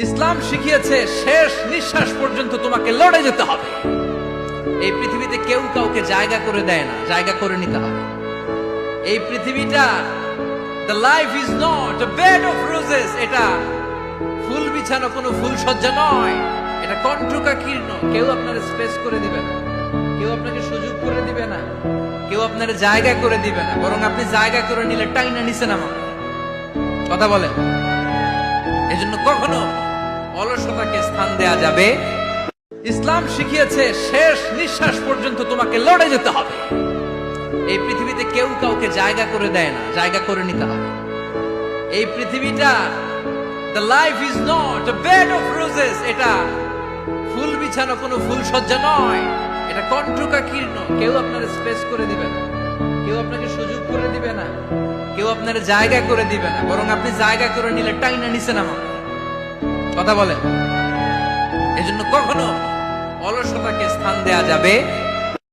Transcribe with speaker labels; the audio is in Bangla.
Speaker 1: ইসলাম শিখিয়েছে শেষ নিঃশ্বাস পর্যন্ত তোমাকে লড়ে যেতে হবে। এই পৃথিবীতে কেউ কাউকে জায়গা করে দেয় না, জায়গা করে নিতে হবে। এই পৃথিবীটা the life is not a bed of roses, এটা ফুল বিছানো কোনো ফুল সজ্জা নয়, এটা কণ্টকাকীর্ণ। কেউ আপনার স্পেস করে দিবে না, কেউ আপনাকে সুযোগ করে দিবে না, কেউ আপনার জায়গা করে দিবে না, বরং আপনি জায়গা করে নিলে টাইনা নিচে নামাবে। কথা বলেন। এজন্য কখনো অলসতাকে স্থান দেয়া যাবে। ইসলাম শিখিয়েছে শেষ নিঃশ্বাস পর্যন্ত তোমাকে লড়ে যেতে হবে। এই পৃথিবীতে কেউ কাউকে জায়গা করে দেয় না, জায়গা করে নিতে হবে। এই পৃথিবীটা the life is not a bed of roses, এটা ফুল বিছানো কোনো ফুল সজ্জা নয়, এটা কণ্টকাকীর্ণ। কেউ আপনার স্পেস করে দিবে না, কেউ আপনাকে সুযোগ করে দিবে না, কেউ আপনার জায়গা করে দিবে না, বরং আপনি জায়গা করে নিলে টাইনা নিচে নামাবে। কথা বলেন। এজন্য কখনো অলসতাকে স্থান দেয়া যাবে